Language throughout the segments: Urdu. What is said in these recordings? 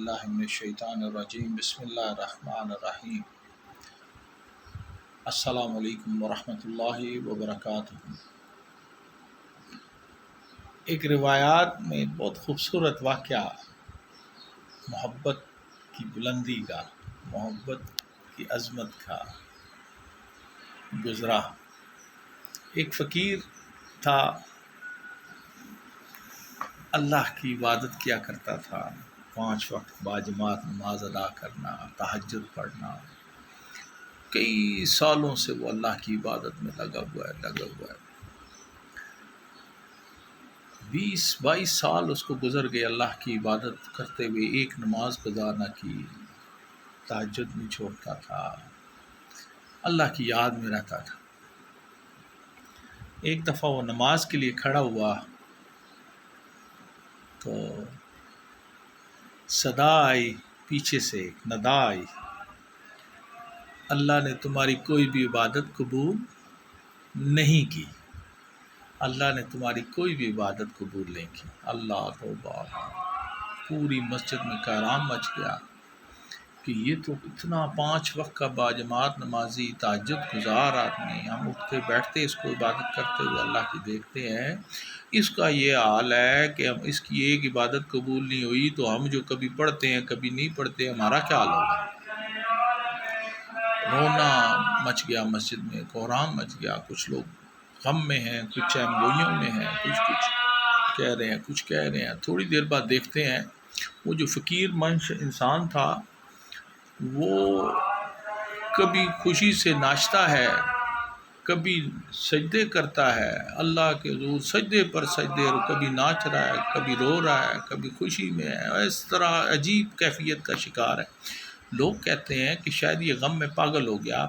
باللہ من الشیطان الرجیم بسم اللہ الرحمن الرحیم السلام علیکم ورحمۃ اللہ وبرکاتہ۔ ایک روایات میں بہت خوبصورت واقعہ محبت کی بلندی کا، محبت کی عظمت کا گزرا۔ ایک فقیر تھا، اللہ کی عبادت کیا کرتا تھا، 5 وقت باجماعت نماز ادا کرنا، تہجد پڑھنا، کئی سالوں سے وہ اللہ کی عبادت میں لگا ہوا ہے۔ 20-22 سال اس کو گزر گئے اللہ کی عبادت کرتے ہوئے، ایک نماز قضا نہ کی، تہجد نہیں چھوڑتا تھا، اللہ کی یاد میں رہتا تھا۔ ایک دفعہ وہ نماز کے لیے کھڑا ہوا تو صدا آئی، پیچھے سے ایک ندا آئی، اللہ نے تمہاری کوئی بھی عبادت قبول نہیں کی، اللہ نے تمہاری کوئی بھی عبادت قبول نہیں کی۔ اللہ توبہ! پوری مسجد میں کہرام مچ گیا کہ یہ تو اتنا 5 وقت کا باجماعت نمازی، تہجد گزار آدمی، ہم اٹھتے بیٹھتے اس کو عبادت کرتے ہوئے اللہ کی دیکھتے ہیں، اس کا یہ حال ہے کہ ہم اس کی ایک عبادت قبول نہیں ہوئی تو ہم جو کبھی پڑھتے ہیں کبھی نہیں پڑھتے، ہمارا کیا حال ہوگا؟ رونا مچ گیا مسجد میں، کوہرام مچ گیا، کچھ لوگ غم میں ہیں، کچھ چین گوئیوں میں ہیں، کچھ کہہ رہے ہیں، کچھ کہہ رہے ہیں۔ تھوڑی دیر بعد دیکھتے ہیں وہ جو فقیر منش انسان تھا وہ کبھی خوشی سے ناچتا ہے، کبھی سجدے کرتا ہے اللہ کے حضور، سجدے پر سجدے، کبھی ناچ رہا ہے، کبھی رو رہا ہے، کبھی خوشی میں ہے، اس طرح عجیب کیفیت کا شکار ہے۔ لوگ کہتے ہیں کہ شاید یہ غم میں پاگل ہو گیا،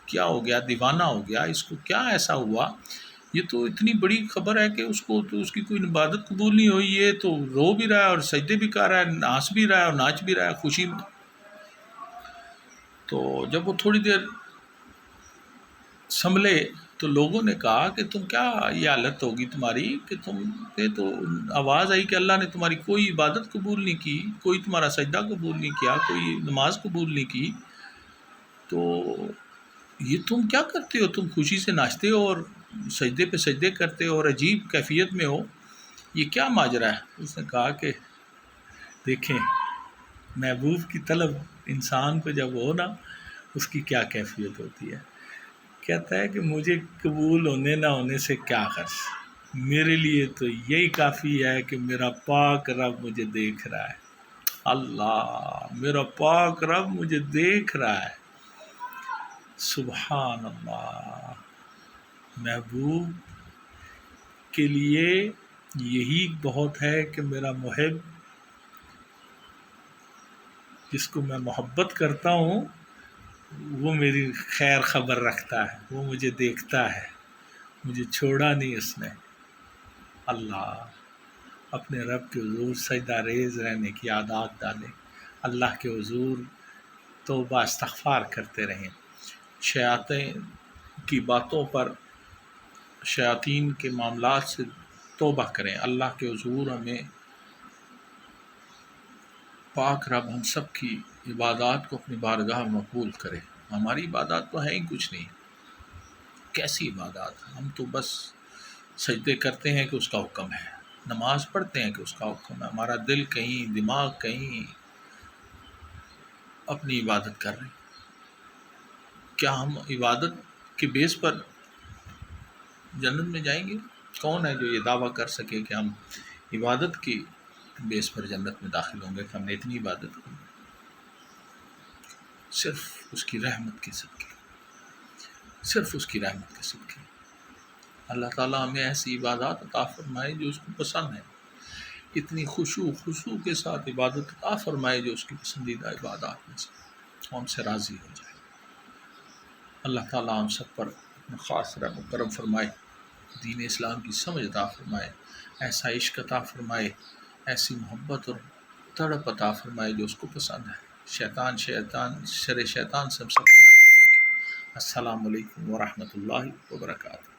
کیا ہو گیا، دیوانہ ہو گیا، اس کو کیا ایسا ہوا، یہ تو اتنی بڑی خبر ہے کہ اس کو تو اس کی کوئی عبادت قبول نہیں ہوئی، یہ تو رو بھی رہا ہے اور سجدے بھی کر رہا ہے، ہنس بھی رہا ہے اور ناچ بھی رہا ہے خوشی میں۔ تو جب وہ تھوڑی دیر سنبھلے تو لوگوں نے کہا کہ تم کیا یہ حالت ہوگی تمہاری کہ تم پہ تو آواز آئی کہ اللہ نے تمہاری کوئی عبادت قبول نہیں کی، کوئی تمہارا سجدہ قبول نہیں کیا، کوئی نماز قبول نہیں کی، تو یہ تم کیا کرتے ہو؟ تم خوشی سے ناچتے ہو اور سجدے پہ سجدے کرتے ہو اور عجیب کیفیت میں ہو، یہ کیا ماجرا ہے؟ اس نے کہا کہ دیکھیں محبوب کی طلب انسان کو جب ہو نا، اس کی کیا کیفیت ہوتی ہے۔ کہتا ہے کہ مجھے قبول ہونے نہ ہونے سے کیا غرض، میرے لیے تو یہی کافی ہے کہ میرا پاک رب مجھے دیکھ رہا ہے۔ اللہ، میرا پاک رب مجھے دیکھ رہا ہے، سبحان اللہ۔ محبوب کے لیے یہی بہت ہے کہ میرا محب، جس کو میں محبت کرتا ہوں، وہ میری خیر خبر رکھتا ہے، وہ مجھے دیکھتا ہے، مجھے چھوڑا نہیں اس نے۔ اللہ اپنے رب کے حضور سجدہ ریز رہنے کی عادات ڈالیں، اللہ کے حضور توبہ استغفار کرتے رہیں، شیاطین کی باتوں پر، شیاطین کے معاملات سے توبہ کریں۔ اللہ کے حضور ہمیں، پاک رب ہم سب کی عبادات کو اپنی بارگاہ میں مقبول کرے۔ ہماری عبادات تو ہیں ہی کچھ نہیں، کیسی عبادات، ہم تو بس سجدے کرتے ہیں کہ اس کا حکم ہے، نماز پڑھتے ہیں کہ اس کا حکم ہے، ہمارا دل کہیں، دماغ کہیں اپنی عبادت کر رہے ہیں۔ کیا ہم عبادت کے بیس پر جنت میں جائیں گے؟ کون ہے جو یہ دعویٰ کر سکے کہ ہم عبادت کی بیس پر جنت میں داخل ہوں گے کہ ہم نے اتنی عبادت کی؟ صرف اس کی رحمت کے صدقے، صرف اس کی رحمت کے صدقے۔ اللہ تعالیٰ ہمیں ایسی عبادات عطا فرمائے جو اس کو پسند ہے، اتنی خشوع کے ساتھ عبادت عطا فرمائے جو اس کی پسندیدہ عبادات میں سے، ہم سے راضی ہو جائے۔ اللہ تعالیٰ ہم سب پر خاص رحم و کرم فرمائے، دین اسلام کی سمجھ عطا فرمائے، ایسا عشق عطا فرمائے، ایسی محبت اور تڑپ عطا فرمائے جو اس کو پسند ہے۔ شر شیطان سے ہم سب کو محفوظ رکھے۔ السلام علیکم ورحمۃ اللہ وبرکاتہ۔